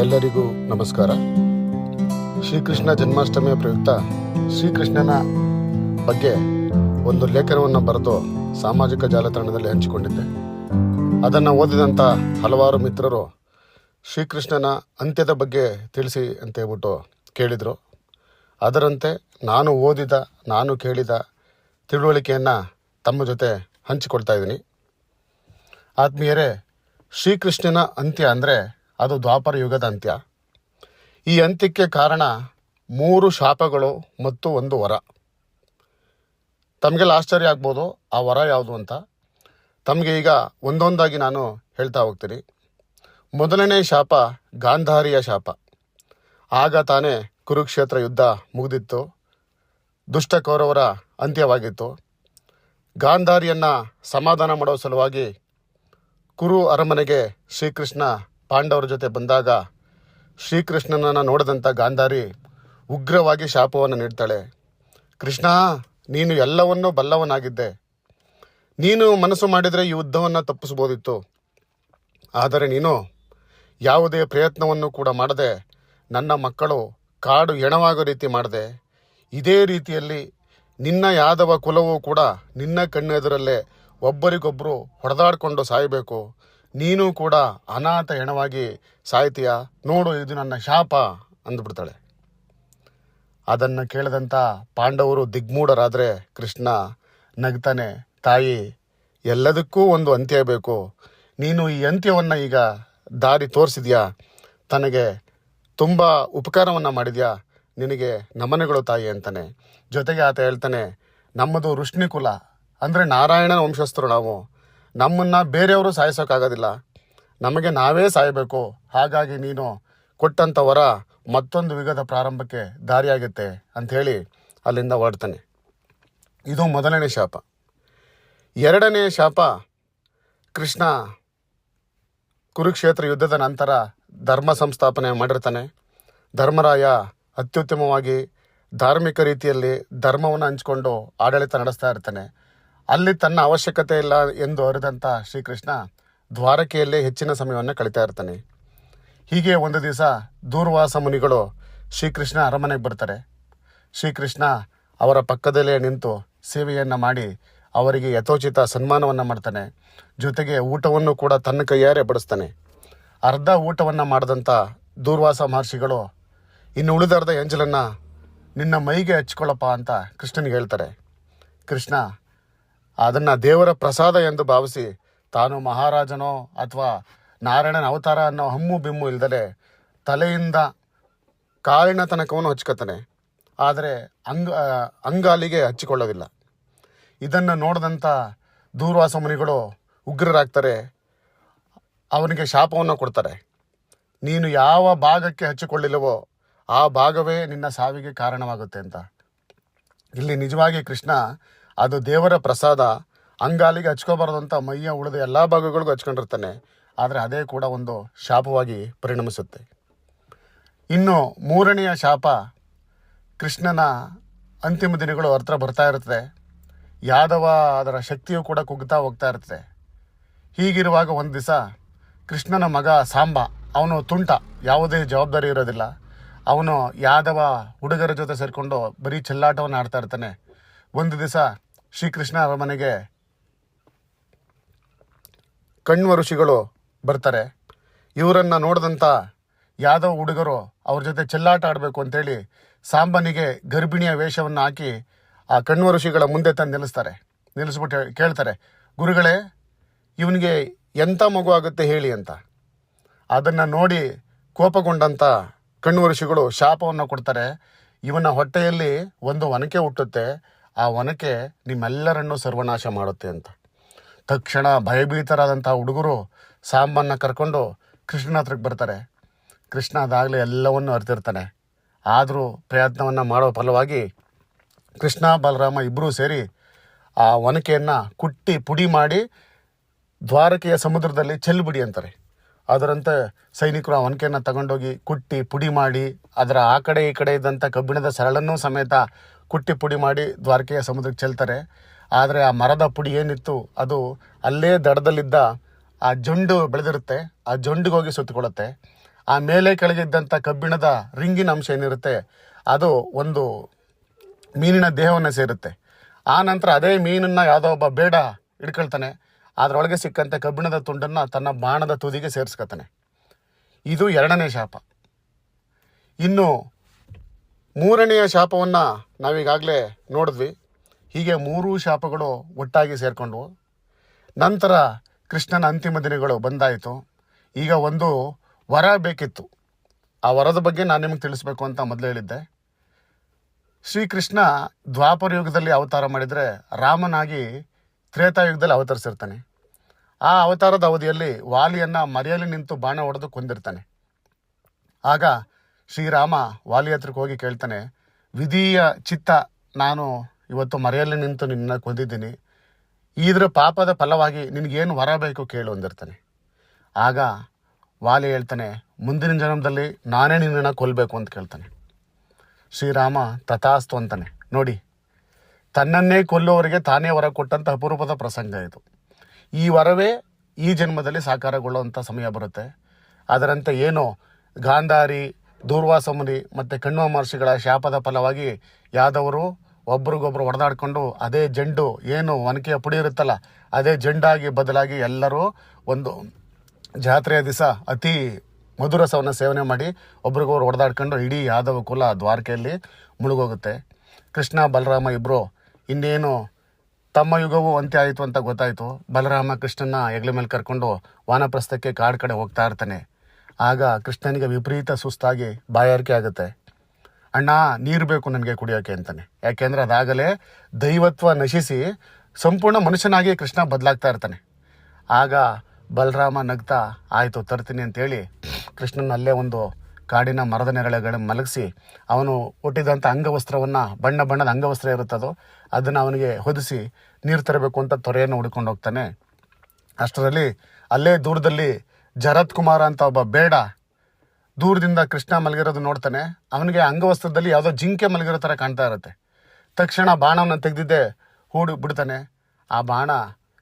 ಎಲ್ಲರಿಗೂ ನಮಸ್ಕಾರ. ಶ್ರೀಕೃಷ್ಣ ಜನ್ಮಾಷ್ಟಮಿಯ ಪ್ರಯುಕ್ತ ಶ್ರೀಕೃಷ್ಣನ ಬಗ್ಗೆ ಒಂದು ಲೇಖನವನ್ನು ಬರೆದು ಸಾಮಾಜಿಕ ಜಾಲತಾಣದಲ್ಲಿ ಹಂಚಿಕೊಂಡಿದ್ದೆ. ಅದನ್ನು ಓದಿದಂಥ ಹಲವಾರು ಮಿತ್ರರು ಶ್ರೀಕೃಷ್ಣನ ಅಂತ್ಯದ ಬಗ್ಗೆ ತಿಳಿಸಿ ಅಂತ ಹೇಳ್ಬಿಟ್ಟು ಕೇಳಿದರು. ಅದರಂತೆ ನಾನು ಓದಿದ, ನಾನು ಕೇಳಿದ ತಿಳುವಳಿಕೆಯನ್ನು ತಮ್ಮ ಜೊತೆ ಹಂಚಿಕೊಳ್ತಾ ಇದ್ದೀನಿ. ಆತ್ಮೀಯರೇ, ಶ್ರೀಕೃಷ್ಣನ ಅಂತ್ಯ ಅಂದರೆ ಅದು ದ್ವಾಪರ ಯುಗದ ಅಂತ್ಯ. ಈ ಅಂತ್ಯಕ್ಕೆ ಕಾರಣ 3 ಶಾಪಗಳು ಮತ್ತು 1 ವರ. ತಮಗೆಲ್ಲ ಆಶ್ಚರ್ಯ ಆಗ್ಬೋದು ಆ ವರ ಯಾವುದು ಅಂತ. ತಮಗೆ ಈಗ ಒಂದೊಂದಾಗಿ ನಾನು ಹೇಳ್ತಾ ಹೋಗ್ತೀನಿ. ಮೊದಲನೇ ಶಾಪ ಗಾಂಧಾರಿಯ ಶಾಪ. ಆಗ ತಾನೇ ಕುರುಕ್ಷೇತ್ರ ಯುದ್ಧ ಮುಗಿದಿತ್ತು, ದುಷ್ಟ ಕೌರವರ ಅಂತ್ಯವಾಗಿತ್ತು. ಗಾಂಧಾರಿಯನ್ನು ಸಮಾಧಾನ ಮಾಡೋ ಸಲುವಾಗಿ ಕುರು ಅರಮನೆಗೆ ಶ್ರೀಕೃಷ್ಣ ಪಾಂಡವರ ಜೊತೆ ಬಂದಾಗ ಶ್ರೀಕೃಷ್ಣನನ್ನು ನೋಡಿದಂಥ ಗಾಂಧಾರಿ ಉಗ್ರವಾಗಿ ಶಾಪವನ್ನು ನೀಡ್ತಾಳೆ. ಕೃಷ್ಣ, ನೀನು ಎಲ್ಲವನ್ನೂ ಬಲ್ಲವನಾಗಿದ್ದೆ. ನೀನು ಮನಸ್ಸು ಮಾಡಿದರೆ ಈ ಯುದ್ಧವನ್ನು ತಪ್ಪಿಸ್ಬೋದಿತ್ತು. ಆದರೆ ನೀನು ಯಾವುದೇ ಪ್ರಯತ್ನವನ್ನು ಕೂಡ ಮಾಡದೆ ನನ್ನ ಮಕ್ಕಳು ಕಾಡು ಹೆಣವಾಗೋ ರೀತಿ ಮಾಡಿದೆ. ಇದೇ ರೀತಿಯಲ್ಲಿ ನಿನ್ನ ಯಾದವ ಕುಲವೂ ಕೂಡ ನಿನ್ನ ಕಣ್ಣೆದುರಲ್ಲೇ ಒಬ್ಬರಿಗೊಬ್ಬರು ಹೊಡೆದಾಡಿಕೊಂಡು ಸಾಯಬೇಕು. ನೀನು ಕೂಡ ಅನಾಥ ಹೆಣವಾಗಿ ಸಾಯ್ತೀಯ. ನೋಡು, ಇದು ನನ್ನ ಶಾಪ ಅಂದ್ಬಿಡ್ತಾಳೆ. ಅದನ್ನು ಕೇಳಿದಂಥ ಪಾಂಡವರು ದಿಗ್ಮೂಢರಾದರೆ ಕೃಷ್ಣ ನಗ್ತಾನೆ, ತಾಯಿ, ಎಲ್ಲದಕ್ಕೂ ಒಂದು ಅಂತ್ಯ ಬೇಕು. ನೀನು ಈ ಅಂತ್ಯವನ್ನು ಈಗ ದಾರಿ ತೋರಿಸಿದ್ಯಾ, ತನಗೆ ತುಂಬ ಉಪಕಾರವನ್ನು ಮಾಡಿದ್ಯಾ, ನಿನಗೆ ನಮನಗಳು ತಾಯಿ ಅಂತಾನೆ. ಜೊತೆಗೆ ಆತ ಹೇಳ್ತಾನೆ, ನಮ್ಮದು ಋಷ್ಣಿ ಕುಲ ಅಂದರೆ ನಾರಾಯಣನ ವಂಶಸ್ಥರು. ನಾವು ನಮ್ಮನ್ನು ಬೇರೆಯವರು ಸಾಯಿಸೋಕ್ಕಾಗೋದಿಲ್ಲ, ನಮಗೆ ನಾವೇ ಸಾಯಬೇಕು. ಹಾಗಾಗಿ ನೀನು ಕೊಟ್ಟಂಥ ವರ ಮತ್ತೊಂದು ಯುಗದ ಪ್ರಾರಂಭಕ್ಕೆ ದಾರಿಯಾಗುತ್ತೆ ಅಂಥೇಳಿ ಅಲ್ಲಿಂದ ಹೊರಡ್ತಾನೆ. ಇದು ಮೊದಲನೇ ಶಾಪ. ಎರಡನೇ ಶಾಪ, ಕೃಷ್ಣ ಕುರುಕ್ಷೇತ್ರ ಯುದ್ಧದ ನಂತರ ಧರ್ಮ ಸಂಸ್ಥಾಪನೆ ಮಾಡಿರ್ತಾನೆ. ಧರ್ಮರಾಯ ಅತ್ಯುತ್ತಮವಾಗಿ ಧಾರ್ಮಿಕ ರೀತಿಯಲ್ಲಿ ಧರ್ಮವನ್ನು ಹಂಚಿಕೊಂಡು ಆಡಳಿತ ನಡೆಸ್ತಾ ಇರ್ತಾನೆ. ಅಲ್ಲಿ ತನ್ನ ಅವಶ್ಯಕತೆ ಇಲ್ಲ ಎಂದು ಅರಿದಂಥ ಶ್ರೀಕೃಷ್ಣ ದ್ವಾರಕೆಯಲ್ಲೇ ಹೆಚ್ಚಿನ ಸಮಯವನ್ನು ಕಳೀತಾ ಇರ್ತಾನೆ. ಹೀಗೆ ಒಂದು ದಿವಸ ದೂರ್ವಾಸ ಮುನಿಗಳು ಶ್ರೀಕೃಷ್ಣ ಅರಮನೆಗೆ ಬರ್ತಾರೆ. ಶ್ರೀಕೃಷ್ಣ ಅವರ ಪಕ್ಕದಲ್ಲೇ ನಿಂತು ಸೇವೆಯನ್ನು ಮಾಡಿ ಅವರಿಗೆ ಯಥೋಚಿತ ಸನ್ಮಾನವನ್ನು ಮಾಡ್ತಾನೆ. ಜೊತೆಗೆ ಊಟವನ್ನು ಕೂಡ ತನ್ನ ಕೈಯಾರೆ ಬಡಿಸ್ತಾನೆ. ಅರ್ಧ ಊಟವನ್ನು ಮಾಡಿದಂಥ ದೂರ್ವಾಸ ಮಹರ್ಷಿಗಳು ಇನ್ನು ಉಳಿದರ್ಧ ಎಂಜಲನ್ನು ನಿನ್ನ ಮೈಗೆ ಹಚ್ಕೊಳ್ಳಪ್ಪ ಅಂತ ಕೃಷ್ಣನಿಗೆ ಹೇಳ್ತಾರೆ. ಕೃಷ್ಣ ಅದನ್ನು ದೇವರ ಪ್ರಸಾದ ಎಂದು ಭಾವಿಸಿ ತಾನು ಮಹಾರಾಜನೋ ಅಥವಾ ನಾರಾಯಣನ ಅವತಾರ ಅನ್ನೋ ಹಮ್ಮು ಬಿಮ್ಮು ಇಲ್ದಲೆ ತಲೆಯಿಂದ ಕಾಲಿನ ತನಕವನ್ನು ಹಚ್ಕೋತಾನೆ. ಆದರೆ ಅಂಗಾಲಿಗೆ ಹಚ್ಚಿಕೊಳ್ಳೋದಿಲ್ಲ. ಇದನ್ನು ನೋಡಿದಂಥ ದೂರ್ವಾಸ ಮುನಿಗಳು ಉಗ್ರರಾಗ್ತಾರೆ. ಅವನಿಗೆ ಶಾಪವನ್ನು ಕೊಡ್ತಾರೆ. ನೀನು ಯಾವ ಭಾಗಕ್ಕೆ ಹಚ್ಚಿಕೊಳ್ಳಿಲ್ಲವೋ ಆ ಭಾಗವೇ ನಿನ್ನ ಸಾವಿಗೆ ಕಾರಣವಾಗುತ್ತೆ ಅಂತ. ಇಲ್ಲಿ ನಿಜವಾಗಿ ಕೃಷ್ಣ ಅದು ದೇವರ ಪ್ರಸಾದ, ಅಂಗಾಲಿಗೆ ಹಚ್ಕೋಬಾರ್ದು ಅಂತ ಮೈಯ ಉಳಿದ ಎಲ್ಲ ಭಾಗಗಳಿಗೂ ಹಚ್ಕೊಂಡಿರ್ತಾನೆ. ಆದರೆ ಅದೇ ಕೂಡ ಒಂದು ಶಾಪವಾಗಿ ಪರಿಣಮಿಸುತ್ತೆ. ಇನ್ನು ಮೂರನೆಯ ಶಾಪ, ಕೃಷ್ಣನ ಅಂತಿಮ ದಿನಗಳು ಹತ್ರ ಬರ್ತಾ ಇರ್ತದೆ. ಯಾದವ ಅದರ ಶಕ್ತಿಯು ಕೂಡ ಕುಗ್ತಾ ಹೋಗ್ತಾ ಇರ್ತದೆ. ಹೀಗಿರುವಾಗ ಒಂದು ದಿವಸ ಕೃಷ್ಣನ ಮಗ ಸಾಂಬ, ಅವನು ತುಂಟ, ಯಾವುದೇ ಜವಾಬ್ದಾರಿ ಇರೋದಿಲ್ಲ. ಅವನು ಯಾದವ ಹುಡುಗರ ಜೊತೆ ಸೇರಿಕೊಂಡು ಬರೀ ಚೆಲ್ಲಾಟವನ್ನು ಆಡ್ತಾ ಇರ್ತಾನೆ. ಒಂದು ದಿವಸ ಶ್ರೀಕೃಷ್ಣ ಅರಮನೆಗೆ ಕಣ್ವ ಋಷಿಗಳು ಬರ್ತಾರೆ. ಇವರನ್ನು ನೋಡಿದಂಥ ಯಾದವ ಹುಡುಗರು ಅವ್ರ ಜೊತೆ ಚೆಲ್ಲಾಟ ಆಡಬೇಕು ಅಂತೇಳಿ ಸಾಂಬನಿಗೆ ಗರ್ಭಿಣಿಯ ವೇಷವನ್ನು ಹಾಕಿ ಆ ಕಣ್ವ ಋಷಿಗಳ ಮುಂದೆ ತಂದು ನಿಲ್ಲಿಸ್ಬಿಟ್ಟು ಕೇಳ್ತಾರೆ, ಗುರುಗಳೇ, ಇವನಿಗೆ ಎಂಥ ಮಗು ಆಗುತ್ತೆ ಹೇಳಿ ಅಂತ. ಅದನ್ನು ನೋಡಿ ಕೋಪಗೊಂಡಂಥ ಕಣ್ವ ಋಷಿಗಳು ಶಾಪವನ್ನು ಕೊಡ್ತಾರೆ. ಇವನ ಹೊಟ್ಟೆಯಲ್ಲಿ ಒಂದು ಒನಕೆ ಹುಟ್ಟುತ್ತೆ, ಆ ಒನಕೆ ನಿಮ್ಮೆಲ್ಲರನ್ನೂ ಸರ್ವನಾಶ ಮಾಡುತ್ತೆ ಅಂತ. ತಕ್ಷಣ ಭಯಭೀತರಾದಂಥ ಹುಡುಗರು ಸಾಂಬನ್ನು ಕರ್ಕೊಂಡು ಕೃಷ್ಣನ ಹತ್ರಕ್ಕೆ ಬರ್ತಾರೆ. ಕೃಷ್ಣ ಅದಾಗಲೇ ಎಲ್ಲವನ್ನೂ ಅರಿತಿರ್ತಾನೆ. ಆದರೂ ಪ್ರಯತ್ನವನ್ನು ಮಾಡೋ ಫಲವಾಗಿ ಕೃಷ್ಣ ಬಲರಾಮ ಇಬ್ಬರೂ ಸೇರಿ ಆ ಒನಕೆಯನ್ನು ಕುಟ್ಟಿ ಪುಡಿ ಮಾಡಿ ದ್ವಾರಕೆಯ ಸಮುದ್ರದಲ್ಲಿ ಚೆಲ್ಬಿಡಿ ಅಂತಾರೆ. ಅದರಂತೆ ಸೈನಿಕರು ಆ ಒನಕೆಯನ್ನು ತಗೊಂಡೋಗಿ ಕುಟ್ಟಿ ಪುಡಿ ಮಾಡಿ ಅದರ ಆ ಕಡೆ ಈ ಕಡೆ ಇದ್ದಂಥ ಕಬ್ಬಿಣದ ಸರಳನ್ನೂ ಸಮೇತ ಕುಟ್ಟಿ ಪುಡಿ ಮಾಡಿ ದ್ವಾರಕೆಯ ಸಮುದ್ರಕ್ಕೆ ಚೆಲ್ತಾರೆ. ಆದರೆ ಆ ಮರದ ಪುಡಿ ಏನಿತ್ತು ಅದು ಅಲ್ಲೇ ದಡದಲ್ಲಿದ್ದ ಆ ಜೊಂಡು ಬೆಳೆದಿರುತ್ತೆ, ಆ ಜೊಂಡಿಗೆ ಹೋಗಿ ಸುತ್ತಿಕೊಳ್ಳುತ್ತೆ. ಆ ಮೇಲೆ ಕೆಳಗಿದ್ದಂಥ ಕಬ್ಬಿಣದ ರಿಂಗಿನ ಅಂಶ ಏನಿರುತ್ತೆ ಅದು ಒಂದು ಮೀನಿನ ದೇಹವನ್ನು ಸೇರುತ್ತೆ. ಆ ನಂತರ ಅದೇ ಮೀನನ್ನು ಯಾವುದೋ ಒಬ್ಬ ಬೇಡ ಹಿಡ್ಕೊಳ್ತಾನೆ, ಅದರೊಳಗೆ ಸಿಕ್ಕಂಥ ಕಬ್ಬಿಣದ ತುಂಡನ್ನು ತನ್ನ ಬಾಣದ ತುದಿಗೆ ಸೇರಿಸ್ಕೊತಾನೆ. ಇದು 2ನೇ ಶಾಪ. ಇನ್ನು 3ನೆಯ ಶಾಪವನ್ನು ನಾವೀಗಾಗಲೇ ನೋಡಿದ್ವಿ. ಹೀಗೆ 3 ಶಾಪಗಳು ಒಟ್ಟಾಗಿ ಸೇರಿಕೊಂಡ್ವು. ನಂತರ ಕೃಷ್ಣನ ಅಂತಿಮ ದಿನಗಳು ಬಂದಾಯಿತು. ಈಗ ಒಂದು ವರ ಬೇಕಿತ್ತು. ಆ ವರದ ಬಗ್ಗೆ ನಾನು ನಿಮಗೆ ತಿಳಿಸ್ಬೇಕು ಅಂತ ಮೊದಲು ಹೇಳಿದ್ದೆ. ಶ್ರೀಕೃಷ್ಣ ದ್ವಾಪರ ಯುಗದಲ್ಲಿ ಅವತಾರ ಮಾಡಿದರೆ ರಾಮನಾಗಿ ತ್ರೇತಾಯುಗದಲ್ಲಿ ಅವತರಿಸಿರ್ತಾನೆ. ಆ ಅವತಾರದ ಅವಧಿಯಲ್ಲಿ ವಾಲಿಯನ್ನು ಮರೆಯಲ್ಲಿ ನಿಂತು ಬಾಣ ಹೊಡೆದು ಕೊಂದಿರ್ತಾನೆ. ಆಗ ಶ್ರೀರಾಮ ವಾಲಿ ಹತ್ರಕ್ಕೆ ಹೋಗಿ ಕೇಳ್ತಾನೆ, ವಿಧಿಯ ಚಿತ್ತ, ನಾನು ಇವತ್ತು ಮರೆಯಲ್ಲಿ ನಿಂತು ನಿನ್ನ ಕೊಂದಿದ್ದೀನಿ, ಇದ್ರ ಪಾಪದ ಫಲವಾಗಿ ನಿನಗೇನು ವರ ಬೇಕು ಕೇಳು ಅಂದಿರ್ತಾನೆ. ಆಗ ವಾಲಿ ಹೇಳ್ತಾನೆ, ಮುಂದಿನ ಜನ್ಮದಲ್ಲಿ ನಾನೇ ನಿನ್ನನ್ನು ಕೊಲ್ಲಬೇಕು ಅಂತ ಕೇಳ್ತಾನೆ. ಶ್ರೀರಾಮ ತಥಾಸ್ತು ಅಂತಾನೆ. ನೋಡಿ, ತನ್ನನ್ನೇ ಕೊಲ್ಲುವವರಿಗೆ ತಾನೇ ವರ ಕೊಟ್ಟಂಥ ಅಪರೂಪದ ಪ್ರಸಂಗ ಇದು. ಈ ವರವೇ ಈ ಜನ್ಮದಲ್ಲಿ ಸಾಕಾರಗೊಳ್ಳುವಂಥ ಸಮಯ ಬರುತ್ತೆ. ಅದರಂತೆ ಏನು ಗಾಂಧಾರಿ, ದೂರ್ವಾಸ ಮುನಿ ಮತ್ತು ಕಣ್ವ ಮಹರ್ಷಿಗಳ ಶಾಪದ ಫಲವಾಗಿ ಯಾದವರು ಒಬ್ರಿಗೊಬ್ರು ಹೊಡೆದಾಡ್ಕೊಂಡು ಅದೇ ಜಂಡು ಏನು ಒನಕೆಯ ಪುಡಿ ಇರುತ್ತಲ್ಲ ಅದೇ ಜಂಡಾಗಿ ಬದಲಾಗಿ ಎಲ್ಲರೂ ಒಂದು ಜಾತ್ರೆಯ ದಿವಸ ಅತಿ ಮಧುರಸವನ್ನು ಸೇವನೆ ಮಾಡಿ ಒಬ್ರಿಗೊಬ್ರು ಹೊಡೆದಾಡ್ಕೊಂಡು ಇಡೀ ಯಾದವ ಕುಲ ದ್ವಾರಕೆಯಲ್ಲಿ ಮುಳುಗೋಗುತ್ತೆ. ಕೃಷ್ಣ ಬಲರಾಮ ಇಬ್ಬರು ಇನ್ನೇನು ತಮ್ಮ ಯುಗವು ಅಂತ್ಯ ಆಯಿತು ಅಂತ ಗೊತ್ತಾಯಿತು. ಬಲರಾಮ ಕೃಷ್ಣನ ಹೆಗಲ ಮೇಲೆ ಕರ್ಕೊಂಡು ವಾನಪ್ರಸ್ಥಕ್ಕೆ ಕಾಡು ಕಡೆ ಹೋಗ್ತಾ ಇರ್ತಾನೆ. ಆಗ ಕೃಷ್ಣನಿಗೆ ವಿಪರೀತ ಸುಸ್ತಾಗಿ ಬಾಯಾರಿಕೆ ಆಗುತ್ತೆ. ಅಣ್ಣ, ನೀರು ಬೇಕು ನನಗೆ ಕುಡಿಯೋಕೆ ಅಂತಾನೆ. ಯಾಕೆಂದರೆ ಅದಾಗಲೇ ದೈವತ್ವ ನಶಿಸಿ ಸಂಪೂರ್ಣ ಮನುಷ್ಯನಾಗಿ ಕೃಷ್ಣ ಬದಲಾಗ್ತಾ ಇರ್ತಾನೆ. ಆಗ ಬಲರಾಮ ನಗ್ತಾ ಆಯಿತು ತರ್ತೀನಿ ಅಂತೇಳಿ ಕೃಷ್ಣನ ಅಲ್ಲೇ ಒಂದು ಕಾಡಿನ ಮರದ ನೆರಳೆಗಳನ್ನು ಮಲಗಿಸಿ ಅವನು ಹುಟ್ಟಿದಂಥ ಅಂಗವಸ್ತ್ರವನ್ನು ಬಣ್ಣ ಬಣ್ಣದ ಅಂಗವಸ್ತ್ರ ಇರುತ್ತದೋ ಅದನ್ನು ಅವನಿಗೆ ಹೊದಿಸಿ ನೀರು ತರಬೇಕು ಅಂತ ತೊರೆಯನ್ನು ಹುಡ್ಕೊಂಡು ಹೋಗ್ತಾನೆ. ಅಷ್ಟರಲ್ಲಿ ಅಲ್ಲೇ ದೂರದಲ್ಲಿ ಜರತ್ ಕುಮಾರ ಅಂತ ಒಬ್ಬ ಬೇಡ ದೂರದಿಂದ ಕೃಷ್ಣ ಮಲಗಿರೋದು ನೋಡ್ತಾನೆ. ಅವನಿಗೆ ಅಂಗವಸ್ತ್ರದಲ್ಲಿ ಯಾವುದೋ ಜಿಂಕೆ ಮಲಗಿರೋ ಥರ ಕಾಣ್ತಾ ಇರುತ್ತೆ. ತಕ್ಷಣ ಬಾಣವನ್ನು ತೆಗೆದಿದ್ದೆ ಹೂಡಿ ಬಿಡ್ತಾನೆ. ಆ ಬಾಣ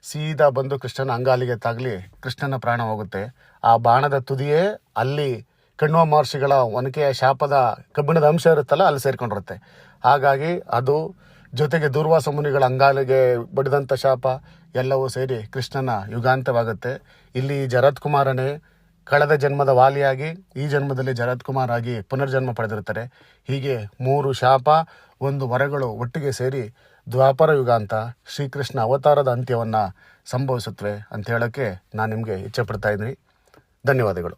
ಸೀದಾ ಬಂದು ಕೃಷ್ಣನ ಅಂಗಾಲಿಗೆ ತಾಗಲಿ ಕೃಷ್ಣನ ಪ್ರಾಣ ಹೋಗುತ್ತೆ. ಆ ಬಾಣದ ತುದಿಯೇ ಅಲ್ಲಿ ಕಣ್ವ ಮಹರ್ಷಿಗಳ ಒನಕೆಯ ಶಾಪದ ಕಬ್ಬಿಣದ ಅಂಶ ಇರುತ್ತಲ್ಲ ಅಲ್ಲಿ ಸೇರ್ಕೊಂಡಿರುತ್ತೆ. ಹಾಗಾಗಿ ಅದು ಜೊತೆಗೆ ದೂರ್ವಾಸ ಮುನಿಗಳ ಅಂಗಾಲಿಗೆ ಬಡಿದಂಥ ಶಾಪ ಎಲ್ಲವೂ ಸೇರಿ ಕೃಷ್ಣನ ಯುಗಾಂತವಾಗುತ್ತೆ. ಇಲ್ಲಿ ಜರತ್ ಕುಮಾರನೇ ಕಳೆದ ಜನ್ಮದ ವಾಲಿಯಾಗಿ ಈ ಜನ್ಮದಲ್ಲಿ ಜರತ್ ಕುಮಾರ್ ಆಗಿ ಪುನರ್ಜನ್ಮ ಪಡೆದಿರ್ತಾರೆ. ಹೀಗೆ 3 ಶಾಪ 1 ವರಗಳು ಒಟ್ಟಿಗೆ ಸೇರಿ ದ್ವಾಪರ ಯುಗ ಅಂತ ಶ್ರೀಕೃಷ್ಣ ಅವತಾರದ ಅಂತ್ಯವನ್ನು ಸಂಭವಿಸುತ್ತವೆ ಅಂತ ಹೇಳೋಕ್ಕೆ ನಾನು ನಿಮಗೆ ಇಚ್ಛೆ ಪಡ್ತಾ ಇದ್ದೀನಿ. ಧನ್ಯವಾದಗಳು.